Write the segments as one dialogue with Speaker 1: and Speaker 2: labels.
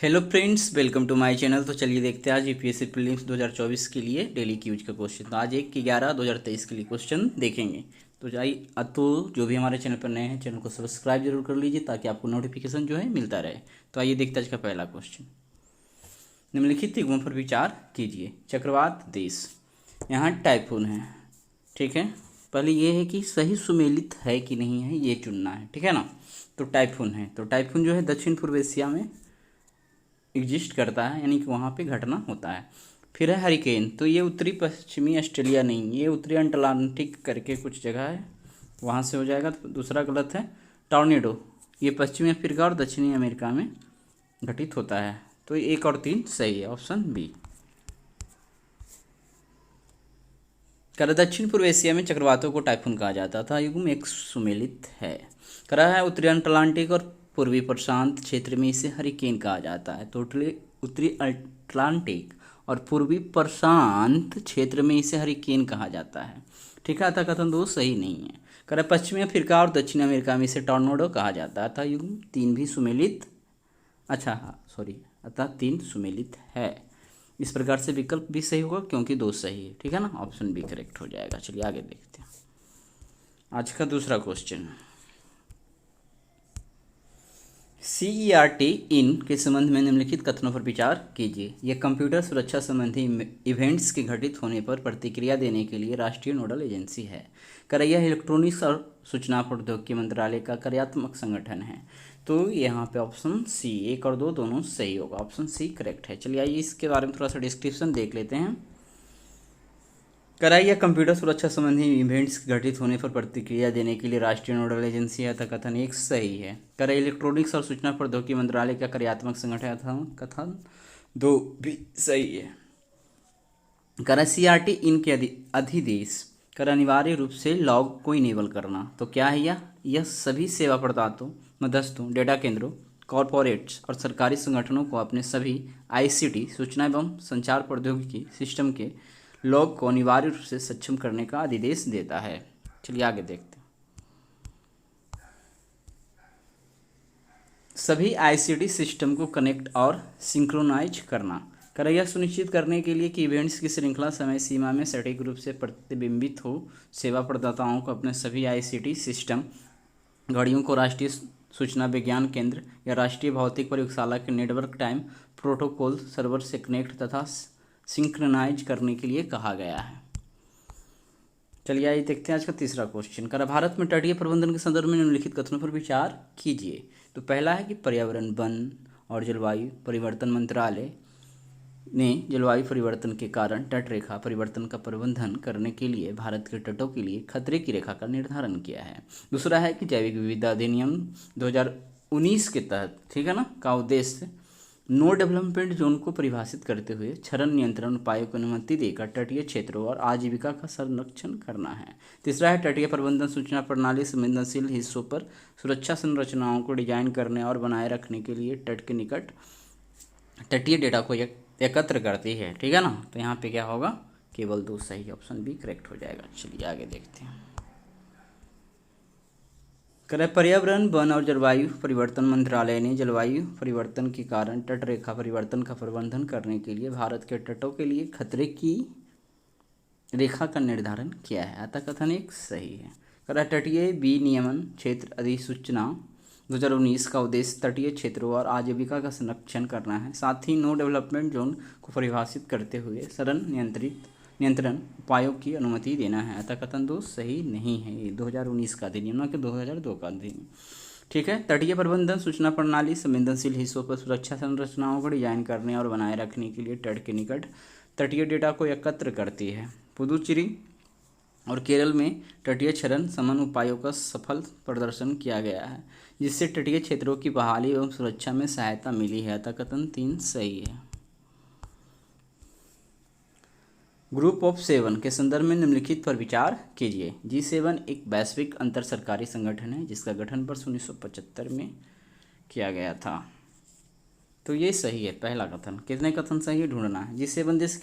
Speaker 1: Hello friends, welcome to my channel. तो चलिए देखते हैं आज यूपीएससी प्रीलिम्स 2024 के लिए डेली क्यूज का क्वेश्चन। तो आज 1/11/2023 के लिए क्वेश्चन देखेंगे। तो जाइए, तो जो भी हमारे चैनल पर नए हैं चैनल को सब्सक्राइब जरूर कर लीजिए ताकि आपको नोटिफिकेशन जो है मिलता रहे। तो आइए देखते हैं आज का पहला क्वेश्चन। निम्नलिखित युग्मों पर विचार कीजिए। चक्रवात देश, यहाँ टाइफून है, ठीक है। पहले ये है कि सही सुमेलित है कि नहीं है ये चुनना है, ठीक है ना। तो टाइफून है, तो टाइफून जो है दक्षिण पूर्व एशिया में एग्जिस्ट करता है, यानी कि वहाँ पे घटना होता है। फिर है हरिकेन, तो ये उत्तरी पश्चिमी ऑस्ट्रेलिया नहीं, ये उत्तरी अटलांटिक करके कुछ जगह है, वहाँ से हो जाएगा। तो दूसरा गलत है। टॉर्नेडो, ये पश्चिमी अफ्रीका और दक्षिणी अमेरिका में घटित होता है। तो 1 और 3 सही है, ऑप्शन बी। कर दक्षिण पूर्व एशिया में चक्रवातों को टाइफून कहा जाता था। युग्म एक सुमेलित है। करा है उत्तरी अटलांटिक और पूर्वी प्रशांत क्षेत्र में इसे हरिकेन कहा जाता है। तो उत्तरी अटलांटिक और पूर्वी प्रशांत क्षेत्र में इसे हरिकेन कहा जाता है, ठीक है। अतः कथन 2 सही नहीं है। करा पश्चिमी अफ्रीका और दक्षिण अमेरिका में इसे टॉर्नेडो कहा जाता था। युग्म 3 भी सुमेलित, अच्छा हाँ सॉरी, अतः 3 सुमेलित है। इस प्रकार से विकल्प भी सही होगा क्योंकि 2 सही है, ठीक है ना। ऑप्शन बी करेक्ट हो जाएगा। चलिए आगे देखते हैं आज का दूसरा क्वेश्चन। CERT इन के संबंध में निम्नलिखित कथनों पर विचार कीजिए। यह कंप्यूटर सुरक्षा संबंधी इवेंट्स के घटित होने पर प्रतिक्रिया देने के लिए राष्ट्रीय नोडल एजेंसी है। कर यह इलेक्ट्रॉनिक्स और सूचना प्रौद्योगिकी मंत्रालय का कार्यात्मक संगठन है। तो यहाँ पे ऑप्शन सी 1 और 2 दोनों सही होगा, ऑप्शन सी करेक्ट है। चलिए आइए इसके बारे में थोड़ा सा डिस्क्रिप्शन देख लेते हैं। कराई या कंप्यूटर सुरक्षा संबंधी इवेंट्स घटित होने पर प्रतिक्रिया देने के लिए राष्ट्रीय नोडल एजेंसी है, तो कथन 1 सही है। कराई इलेक्ट्रॉनिक्स और सूचना प्रौद्योगिकी मंत्रालय का कार्यात्मक संगठन है, कथन 2 भी सही है। करा CRT इनके अधिदेश कर अनिवार्य रूप से लॉग को इनेबल करना, तो क्या है यह सभी सेवा प्रदाताओं, मध्यस्थों, डेटा केंद्रों, कॉरपोरेट्स और सरकारी संगठनों को अपने सभी ICT सूचना एवं संचार प्रौद्योगिकी सिस्टम के लॉग को अनिवार्य रूप से सक्षम करने का अधिदेश देता है। चलिए आगे देखते हैं। सभी ICT सिस्टम को कनेक्ट और सिंक्रोनाइज करना, कर यह सुनिश्चित करने के लिए कि इवेंट्स की श्रृंखला समय सीमा में सटीक रूप से प्रतिबिंबित हो। सेवा प्रदाताओं को अपने सभी ICT सिस्टम घड़ियों को राष्ट्रीय सूचना विज्ञान केंद्र या राष्ट्रीय भौतिक प्रयोगशाला के नेटवर्क टाइम प्रोटोकॉल सर्वर से कनेक्ट तथा सिंक्रोनाइज करने के लिए कहा गया है। चलिए आइए देखते हैं आज का तीसरा क्वेश्चन। कर भारत में तटीय प्रबंधन के संदर्भ में निम्नलिखित कथनों पर विचार कीजिए। तो पहला है कि पर्यावरण, वन और जलवायु परिवर्तन मंत्रालय ने जलवायु परिवर्तन के कारण तट रेखा परिवर्तन का प्रबंधन करने के लिए भारत के तटों के लिए खतरे की रेखा का निर्धारण किया है। दूसरा है कि जैविक विविधता अधिनियम 2019 के तहत, ठीक है ना, का उद्देश्य नो डेवलपमेंट जोन को परिभाषित करते हुए क्षरण नियंत्रण उपायों को अनुमति देकर तटीय क्षेत्रों और आजीविका का संरक्षण करना है। तीसरा है तटीय प्रबंधन सूचना प्रणाली संवेदनशील हिस्सों पर सुरक्षा संरचनाओं को डिजाइन करने और बनाए रखने के लिए तट के निकट तटीय डेटा को एकत्र करती है, ठीक है ना। तो यहाँ पे क्या होगा, केवल 2 सही, ऑप्शन बी करेक्ट हो जाएगा। चलिए आगे देखते हैं। पर्यावरण, वन और जलवायु परिवर्तन मंत्रालय ने जलवायु परिवर्तन के कारण तट रेखा परिवर्तन का प्रबंधन करने के लिए भारत के तटों के लिए खतरे की रेखा का निर्धारण किया है, अतः कथन 1 सही है। तटीय विनियमन क्षेत्र अधिसूचना 2019 का उद्देश्य तटीय क्षेत्रों और आजीविका का संरक्षण करना है, साथ ही नो डेवलपमेंट जोन को परिभाषित करते हुए शरण नियंत्रण उपायों की अनुमति देना है, अतः कथन 2 सही नहीं है। ये 2019 का अधिनियम, ना कि 2002 का अधिनियम, ठीक है। तटीय प्रबंधन सूचना प्रणाली संवेदनशील हिस्सों पर सुरक्षा संरचनाओं को डिजाइन करने और बनाए रखने के लिए तट के निकट तटीय डेटा को एकत्र करती है। पुदुचेरी और केरल में तटीय क्षरण शमन उपायों का सफल प्रदर्शन किया गया है, जिससे तटीय क्षेत्रों की बहाली एवं सुरक्षा में सहायता मिली है, अतः कथन 3 सही है। ग्रुप ऑफ 7 के संदर्भ में निम्नलिखित पर विचार कीजिए। G7 एक वैश्विक अंतर सरकारी संगठन है जिसका गठन वर्ष 1975 में किया गया था। तो ये सही है, पहला कथन। कितने कथन सही है ढूंढना है। G7 देश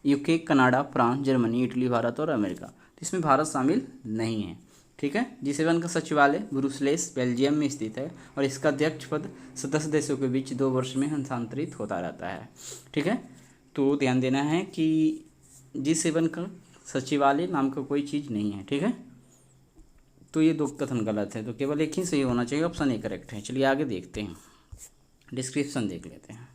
Speaker 1: UK, Canada, France, Germany, Italy, Bharat और अमेरिका। तो इसमें भारत शामिल नहीं है, ठीक है। G7 का सचिवालय ब्रुसेल्स बेल्जियम में स्थित है और इसका अध्यक्ष पद सदस्य देशों के बीच 2 वर्ष में हस्तांतरित होता रहता है। ठीक है, तो ध्यान देना है कि G7 का सचिवालय नाम का कोई चीज़ नहीं है। ठीक है, तो ये 2 कथन गलत है, तो केवल एक ही सही होना चाहिए, ऑप्शन ए करेक्ट है। चलिए आगे देखते हैं, डिस्क्रिप्शन देख लेते हैं।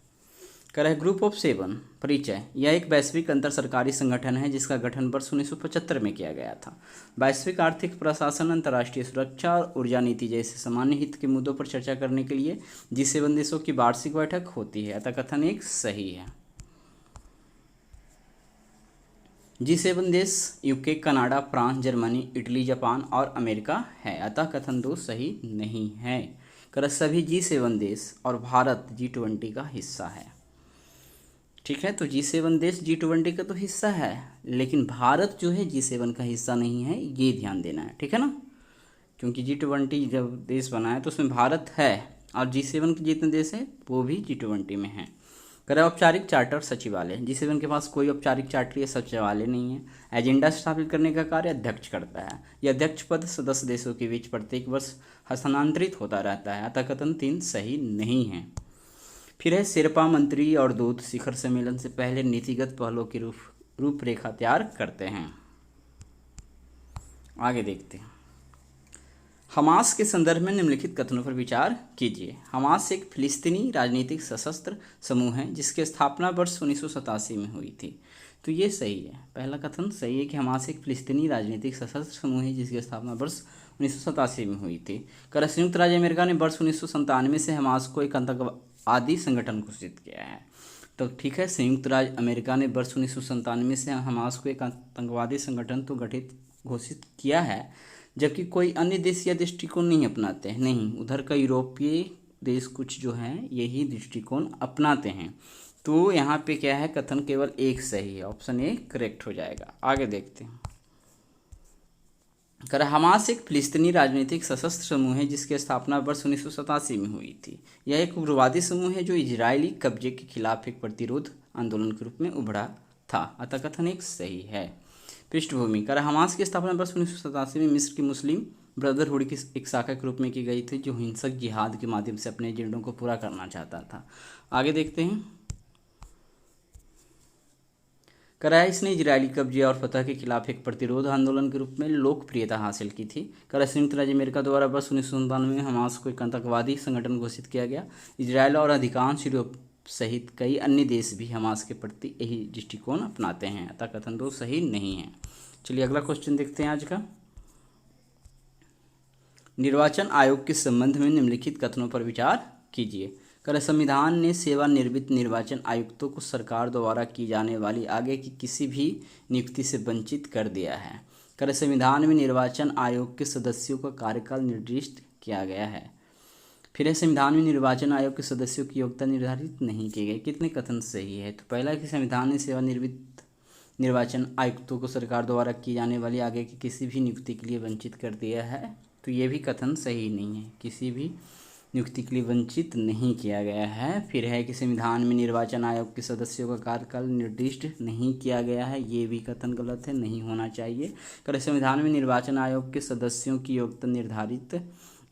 Speaker 1: कह रहा है ग्रुप ऑफ 7 परिचय। यह एक वैश्विक अंतर सरकारी संगठन है जिसका गठन वर्ष 1975 में किया गया था। वैश्विक आर्थिक प्रशासन, अंतर्राष्ट्रीय सुरक्षा और ऊर्जा नीति जैसे सामान्य हित के मुद्दों पर चर्चा करने के लिए G7 देशों की वार्षिक बैठक होती है, अतः कथन एक सही है। G7 देश UK, Canada, France, Germany, Italy, Japan और अमेरिका है, अतः कथन 2 सही नहीं है। कर सभी G7 देश और भारत G20 का हिस्सा है। ठीक है, तो G7 देश G20 का तो हिस्सा है, लेकिन भारत जो है G7 का हिस्सा नहीं है, ये ध्यान देना है। ठीक है ना, क्योंकि G20 जब देश बना है तो उसमें भारत है और G7 के जितने देश हैं वो भी G20 में हैं। करें औपचारिक चार्टर सचिवालय। G7 के पास कोई औपचारिक चार्टर या सचिवालय नहीं है। एजेंडा स्थापित करने का कार्य अध्यक्ष करता है। यह अध्यक्ष पद सदस्य देशों के बीच प्रत्येक वर्ष हस्तांतरित होता रहता है, अतः कथन 3 सही नहीं है। फिर है शेरपा मंत्री और दूत शिखर सम्मेलन से पहले नीतिगत पहलों की रूपरेखा तैयार करते हैं। आगे देखते हैं, हमास के संदर्भ में निम्नलिखित कथनों पर विचार कीजिए। हमास एक फिलिस्तीनी राजनीतिक सशस्त्र समूह है जिसकी स्थापना वर्ष 1987 में हुई थी, तो ये सही है। पहला कथन सही है कि हमास एक फिलिस्तीनी राजनीतिक सशस्त्र समूह है जिसकी स्थापना वर्ष 1987 में हुई थी। कर संयुक्त राज्य अमेरिका ने वर्ष 1997 से हमास को एक आतंकवादी संगठन घोषित किया है। तो ठीक है, संयुक्त राज्य अमेरिका ने वर्ष 1997 से हमास को एक आतंकवादी संगठन तो घोषित किया है, जबकि कोई अन्य देश यह दृष्टिकोण नहीं अपनाते हैं। नहीं, उधर का यूरोपीय देश कुछ जो हैं यही दृष्टिकोण अपनाते हैं। तो यहाँ पे क्या है, कथन केवल एक सही है, ऑप्शन ए करेक्ट हो जाएगा। आगे देखते हैं, कर हमास एक फिलिस्तीनी राजनीतिक सशस्त्र समूह है जिसकी स्थापना वर्ष 1987 में हुई थी। यह एक उग्रवादी समूह है जो इजरायली कब्जे के खिलाफ एक प्रतिरोध आंदोलन के रूप में उभरा था, अतः कथन एक सही है। पृष्ठभूमि, कर हमास की स्थापना वर्ष 1987 में मिस्र की मुस्लिम ब्रदरहुड की एक शाखा के रूप में की गई थी जो हिंसक जिहाद के माध्यम से अपने एजेंडों को पूरा करना चाहता था। आगे देखते हैं, करा इसने इजरायली कब्जे और फतह के खिलाफ एक प्रतिरोध आंदोलन के रूप में लोकप्रियता हासिल की थी। करा संयुक्त राज्य अमेरिका द्वारा वर्ष 1997 में हमास को एक आतंकवादी संगठन घोषित किया गया। इजरायल और अधिकांश यूरोप सहित कई अन्य देश भी हमास के प्रति यही दृष्टिकोण अपनाते हैं, अतः कथन 2 सही नहीं है। चलिए अगला क्वेश्चन देखते हैं आज का। निर्वाचन आयोग के संबंध में निम्नलिखित कथनों पर विचार कीजिए। कर संविधान ने सेवानिवृत्त निर्वाचन आयुक्तों को सरकार द्वारा की जाने वाली आगे की किसी भी नियुक्ति से वंचित कर दिया है। कर संविधान में निर्वाचन आयोग के सदस्यों का कार्यकाल निर्दिष्ट किया गया है। फिर संविधान में निर्वाचन आयोग के सदस्यों की योग्यता निर्धारित नहीं की गई। कितने कथन सही है, तो पहला कि संविधान ने सेवानिवृत्त निर्वाचन आयुक्तों को सरकार द्वारा की जाने वाली आगे की किसी भी नियुक्ति के लिए वंचित कर दिया है, तो ये भी कथन सही नहीं है, किसी भी नियुक्ति के लिए वंचित नहीं किया गया है। फिर है कि संविधान में निर्वाचन आयोग के सदस्यों का कार्यकाल निर्दिष्ट नहीं किया गया है, ये भी कथन गलत है, नहीं होना चाहिए। कर संविधान में निर्वाचन आयोग के सदस्यों की योग्यता निर्धारित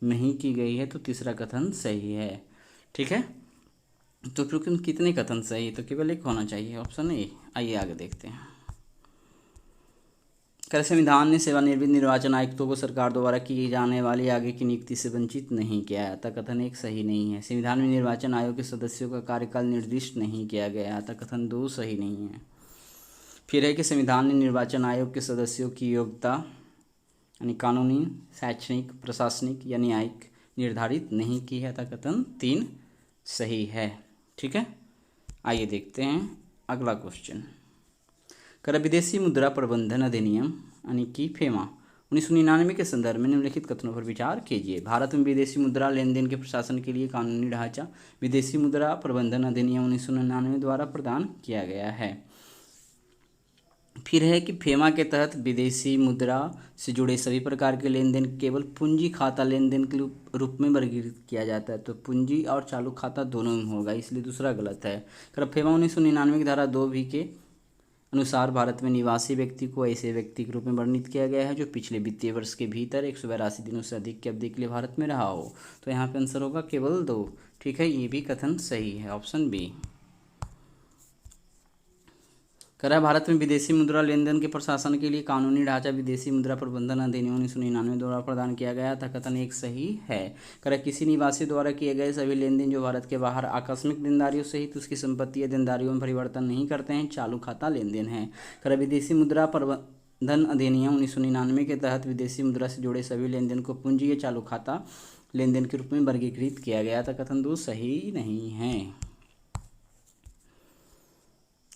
Speaker 1: नहीं की गई है, तो तीसरा कथन सही है। ठीक है, तो फिर कितने कथन सही, तो केवल एक होना चाहिए, ऑप्शन ए। आइए आगे देखते हैं, कर संविधान ने सेवानिवृत्त निर्वाचन आयुक्तों को सरकार द्वारा की जाने वाली आगे की नियुक्ति से वंचित नहीं किया है, अतः कथन एक सही नहीं है। संविधान में निर्वाचन आयोग के सदस्यों का कार्यकाल निर्दिष्ट नहीं किया गया, अतः कथन 2 सही नहीं है। फिर है कि संविधान ने निर्वाचन आयोग के सदस्यों की योग्यता यानी कानूनी, शैक्षणिक, प्रशासनिक या न्यायिक निर्धारित नहीं की है, अतः कथन 3 सही है। ठीक है, आइए देखते हैं अगला क्वेश्चन। कर विदेशी मुद्रा प्रबंधन अधिनियम यानी कि फेमा 1999 के संदर्भ में निम्नलिखित कथनों पर विचार कीजिए। भारत में विदेशी मुद्रा लेन देन के प्रशासन के लिए कानूनी ढांचा विदेशी मुद्रा प्रबंधन अधिनियम 1999 द्वारा प्रदान किया गया है। फिर है कि फेमा के तहत विदेशी मुद्रा से जुड़े सभी प्रकार के लेन देन केवल पूंजी खाता लेन देन के रूप में वर्गीकृत किया जाता है, तो पूंजी और चालू खाता दोनों में होगा, इसलिए दूसरा गलत है। कर फेमा 1999 की धारा 2 भी के अनुसार भारत में निवासी व्यक्ति को ऐसे व्यक्ति के रूप में वर्णित किया गया है जो पिछले वित्तीय वर्ष के भीतर 182 दिनों से अधिक की अवधि के लिए भारत में रहा हो। तो यहाँ पे आंसर होगा केवल 2। ठीक है, ये भी कथन सही है, ऑप्शन बी। कह रहा है भारत में विदेशी मुद्रा लेन देन के प्रशासन के लिए कानूनी ढांचा विदेशी मुद्रा प्रबंधन अधिनियम 1999 द्वारा प्रदान किया गया था। कथन एक सही है। कह रहा है किसी निवासी द्वारा किए गए सभी लेन देन जो भारत के बाहर आकस्मिक देनदारियों सहित उसकी संपत्ति या देनदारियों में परिवर्तन नहीं करते हैं चालू खाता लेन देन है। कह रहा है विदेशी मुद्रा प्रबंधन अधिनियम 1999 के तहत विदेशी मुद्रा से जुड़े सभी लेन देन को पूंजी या चालू खाता लेन देन के रूप में वर्गीकृत किया गया था। कथन 2 सही नहीं है।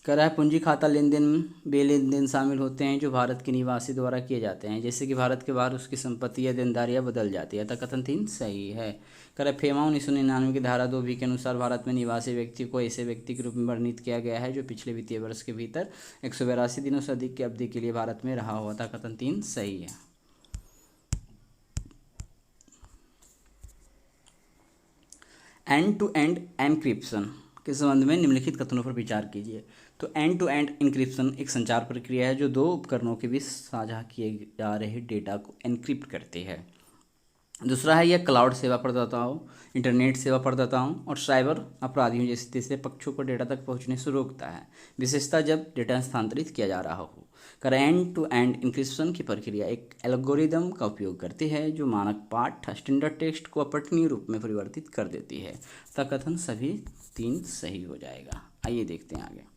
Speaker 1: कह रहा है पूंजी खाता लेन देन वे लेन देन शामिल होते हैं जो भारत के निवासी द्वारा किए जाते हैं, जैसे कि भारत के बाहर उसकी संपत्ति या देनदारियां बदल जाती है। अतः कथन 3 सही है। कह रहा है फेमा 1999 की धारा 2B के अनुसार भारत में निवासी व्यक्ति को ऐसे व्यक्ति के रूप में वर्णित किया गया है जो पिछले वित्तीय वर्ष के भीतर 182 दिनों से अधिक की अवधि के लिए भारत में रहा हुआ था। कथन 3 सही है। एंड टू एंड एनक्रिप्शन के संबंध में निम्नलिखित कथनों पर विचार कीजिए। तो एंड टू एंड एन्क्रिप्शन एक संचार प्रक्रिया है जो दो उपकरणों के बीच साझा किए जा रहे डेटा को एन्क्रिप्ट करती है। दूसरा है यह क्लाउड सेवा प्रदाताओं, इंटरनेट सेवा प्रदाताओं और साइबर अपराधियों जैसे तीसरे पक्षों को डेटा तक पहुंचने से रोकता है, विशेषतः जब डेटा स्थानांतरित किया जा रहा हो। कर एंड टू एंड एन्क्रिप्शन की प्रक्रिया एक एल्गोरिदम का उपयोग करती है जो मानक पाठ स्टैंडर्ड टेक्स्ट को अपठनीय रूप में परिवर्तित कर देती है। तथा कथन सभी 3 सही हो जाएगा। आइए देखते हैं आगे।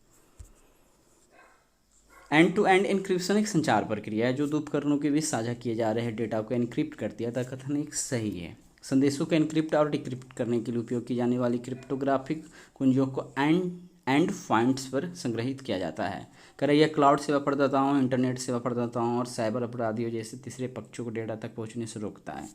Speaker 1: एंड टू एंड एन्क्रिप्शन एक संचार प्रक्रिया है जो दो उपकरणों के बीच साझा किए जा रहे डेटा को एन्क्रिप्ट करती है। तथा कथन एक सही है। संदेशों को एन्क्रिप्ट और डिक्रिप्ट करने के लिए उपयोग की जाने वाली क्रिप्टोग्राफिक कुंजियों को एंड पॉइंट्स पर संग्रहित किया जाता है। कह रहा है यह क्लाउड सेवा प्रदाताओं, इंटरनेट सेवा प्रदाताओं और साइबर अपराधियों जैसे तीसरे पक्षों को डेटा तक पहुंचने से रोकता है,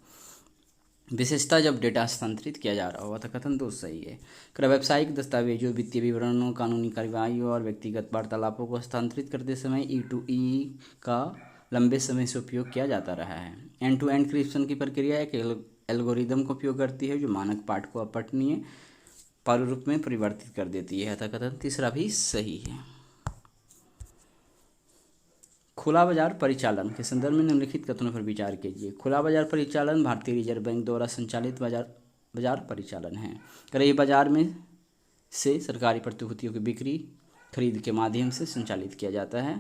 Speaker 1: विशेषतः जब डेटा स्थानांतरित किया जा रहा हो। अतः कथन 2 सही है। कह रहा व्यावसायिक दस्तावेजों, वित्तीय विवरणों, कानूनी कार्रवाइयों और व्यक्तिगत वार्तालापों को हस्तांतरित करते समय E2E का लंबे समय से उपयोग किया जाता रहा है। एंड टू एंड एन्क्रिप्शन की प्रक्रिया एक एल्गोरिदम का उपयोग करती है जो मानक पाठ को अपठनीय प्रारूप में परिवर्तित कर देती है। अतः कथन तीसरा भी सही है। खुला बाजार परिचालन के संदर्भ में निम्नलिखित कथनों पर विचार कीजिए। खुला बाजार परिचालन भारतीय रिजर्व बैंक द्वारा संचालित बाजार परिचालन है। कह बाजार में से सरकारी प्रतिभूतियों की बिक्री खरीद के माध्यम से संचालित किया जाता है।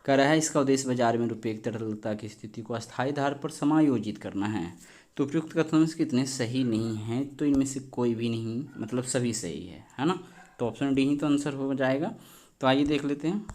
Speaker 1: कह रहा है इसका उद्देश्य बाजार में रुपये की तरलता की स्थिति को अस्थायी आधार पर समायोजित करना है। तो उपयुक्त कथनों में से कितने सही नहीं हैं? तो इनमें से कोई भी नहीं, मतलब सभी सही है ना। तो ऑप्शन डी ही तो आंसर हो जाएगा। तो आइए देख लेते हैं।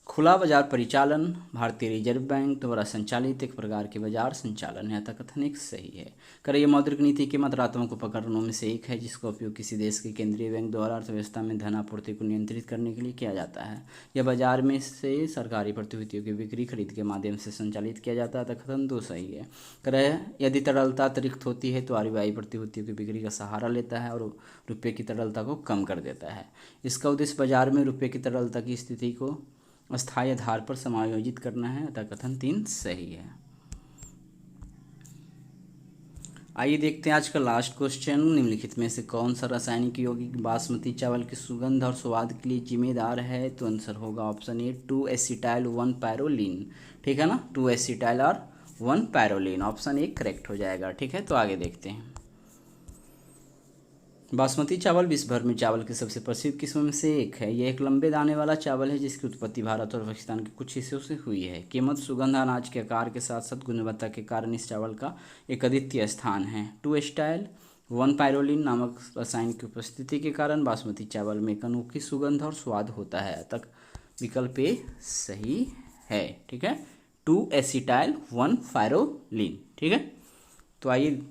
Speaker 1: खुला बाजार परिचालन भारतीय रिजर्व बैंक द्वारा संचालित एक प्रकार के बाजार संचालन है। अतः कथन एक सही है। कर यह मौद्रिक नीति के मात्रात्मक उपकरणों में से एक है जिसका उपयोग किसी देश के केंद्रीय बैंक द्वारा अर्थव्यवस्था में धन आपूर्ति को नियंत्रित करने के लिए किया जाता है। यह बाजार में से सरकारी प्रतिभूतियों की बिक्री खरीद के माध्यम से संचालित किया जाता है। अतः कथन 2 सही है। कर यदि तरलता अतिरिक्त होती है तो आरबीआई प्रतिभूतियों की बिक्री का सहारा लेता है और रुपये की तरलता को कम कर देता है। इसका उद्देश्य बाजार में रुपये की तरलता की स्थिति को अस्थायी आधार पर समायोजित करना है। अतः कथन 3 सही है। आइए देखते हैं आज का लास्ट क्वेश्चन। निम्नलिखित में से कौन सा रासायनिक यौगिक बासमती चावल की सुगंध और स्वाद के लिए जिम्मेदार है? तो आंसर होगा ऑप्शन ए 2-एसिटाइल 1-पैरोलिन। ठीक है ना, 2-एसिटाइल और 1-पैरोलिन। ऑप्शन ए करेक्ट हो जाएगा। ठीक है, तो आगे देखते हैं। बासमती चावल विश्व भर में चावल की सबसे प्रसिद्ध किस्मों में से एक है। यह एक लंबे दाने वाला चावल है जिसकी उत्पत्ति भारत और पाकिस्तान के कुछ हिस्सों से हुई है। कीमत, सुगंध, अनाज के आकार के साथ साथ गुणवत्ता के कारण इस चावल का एक अद्वितीय स्थान है। 2-एसिटाइल 1-पैरोलिन नामक रसायन की उपस्थिति के कारण बासमती चावल में एक अनोखी सुगंध और स्वाद होता है। तक विकल्प ए सही है। ठीक है, 2-एसिटाइल 1-पैरोलिन। ठीक है, तो आइए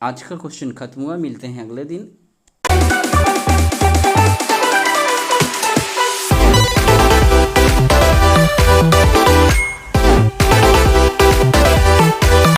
Speaker 1: आज का क्वेश्चन खत्म हुआ। मिलते हैं अगले दिन